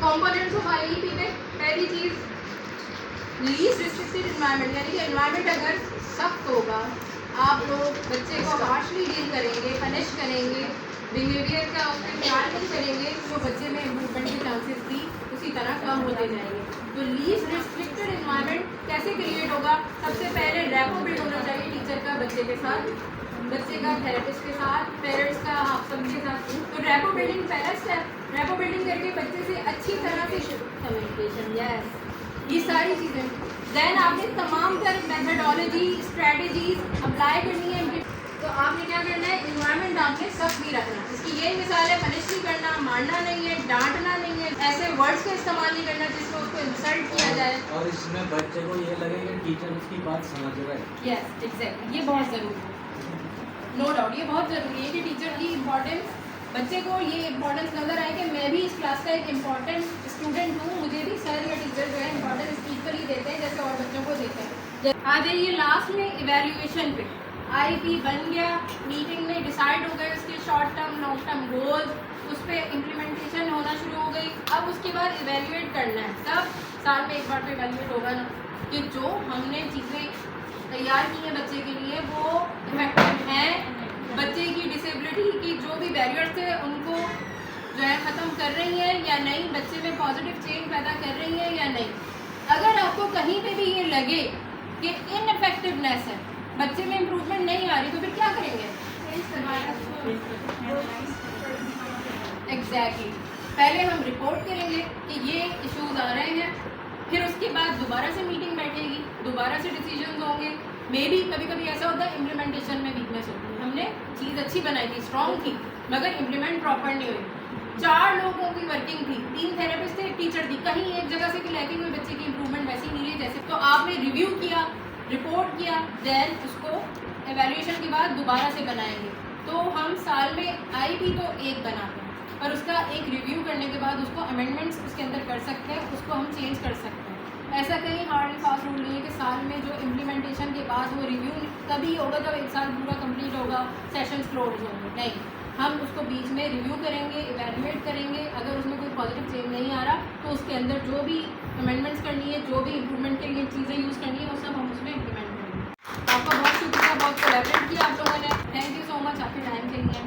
Components of IEP में पहली चीज़ least restricted environment, यानी कि एनवायरनमेंट अगर सख्त होगा, आप लोग बच्चे को हार्शली डील करेंगे, पनिश करेंगे, बिहेवियर का उसका ख्याल नहीं करेंगे, तो बच्चे में इम्प्रूवमेंट के चांसेस भी उसी तरह कम होते जाएंगे। तो लीस्ट रिस्ट्रिक्टेड एनवायरनमेंट कैसे क्रिएट होगा? सबसे पहले रैपो बिल्ड होना चाहिए टीचर का बच्चे के साथ, बच्चे का थेरेपिस्ट के साथ, पेरेंट्स का, आप सबके साथ। तो रैपो बिल्डिंग पहला स्टेप, रैपो बिल्डिंग करके बच्चे से अच्छी तरह से कम्युनिकेशन, यस, ये सारी चीज़ें। देन आपने तमाम तर मेथडोलॉजी स्ट्रेटजीज अप्लाई करनी है। तो आपने क्या करना है, इन्वायरमेंट आपने सख्त भी रखना। इसकी यही मिसाल है, पनिश नहीं करना, मारना नहीं है, डांटना नहीं है, ऐसे वर्ड्स का इस्तेमाल नहीं करना जिसमें उसको इंसल्ट किया जाए। और इसमें बच्चे को ये लगे कि टीचर उसकी बात समझ रहा है। यस एग्जैक्टली, ये बहुत ज़रूरी है, नो डाउट, ये बहुत ज़रूरी है कि टीचर की इम्पोर्टेंस, बच्चे को ये इम्पोर्टेंस नज़र आए कि मैं भी इस क्लास का एक इम्पॉर्टेंट स्टूडेंट हूँ, मुझे भी सर या टीचर जो है इम्पोर्टेंस इक्वली देते हैं जैसे और बच्चों को देते हैं। आ जाइए लास्ट में इवैल्यूएशन पे। आईपी बन गया, मीटिंग में डिसाइड हो गए उसके short term long term goals, उस पर इम्प्लीमेंटेशन होना शुरू हो गई। अब उसके बाद इवैल्यूएट करना है, तब साल में एक बार तो इवैल्यूएट होगा ना कि जो हमने चीज़ें तैयार की हैं बच्चे के लिए वो इफेक्टिव हैं, बच्चे की डिसेबिलिटी की जो भी बैरियर्स थे उनको जो है ख़त्म कर रही हैं या नहीं, बच्चे में पॉजिटिव चेंज पैदा कर रही हैं या नहीं। अगर आपको कहीं पे भी ये लगे कि इनइफेक्टिवनेस है, बच्चे में इम्प्रूवमेंट नहीं आ रही, तो फिर क्या करेंगे? एग्जैक्टली, पहले हम रिपोर्ट करेंगे कि ये इश्यूज आ रहे हैं, फिर उसके बाद दोबारा से मीटिंग बैठेगी, दोबारा से डिसीजंस होंगे। मे बी कभी कभी ऐसा होता है इम्प्लीमेंटेशन में वीकनेस होती है, हमने चीज़ अच्छी बनाई थी, स्ट्रॉन्ग थी, मगर इम्प्लीमेंट प्रॉपर नहीं हुई। 4 लोगों की वर्किंग थी, 3 थेरेपिस्ट थे, एक टीचर थी, कहीं एक जगह से भी लैकिंग हुई, बच्चे की इंप्रूवमेंट वैसी नहीं रही जैसे। तो आपने रिव्यू किया, रिपोर्ट किया, देन उसको एवेल्यूएशन के बाद दोबारा से बनाएंगे। तो हम साल में आईपी तो एक बनाते हैं, पर उसका एक रिव्यू करने के बाद उसको अमेंडमेंट्स उसके अंदर कर सकते हैं, उसको हम चेंज कर सकते हैं। ऐसा कहीं हार्ड एंड फास्ट रूल नहीं है कि साल में जो इम्प्लीमेंटेशन के बाद वो रिव्यू तभी होगा जब एक साल पूरा कंप्लीट होगा, सेशंस क्लोज होंगे, नहीं, हम उसको बीच में रिव्यू करेंगे, इवैल्यूएट करेंगे। अगर उसमें कोई पॉजिटिव चेंज नहीं आ रहा तो उसके अंदर जो भी अमेंडमेंट्स करनी है, जो भी इम्प्रूवमेंट के लिए चीज़ें यूज़ करनी है, वो सब हम उसमें इम्प्लीमेंट करेंगे। आपका बहुत शुक्रिया, बहुत कोलैबोरेट किया आप लोगों ने, थैंक यू सो मच आपके टाइम के लिए।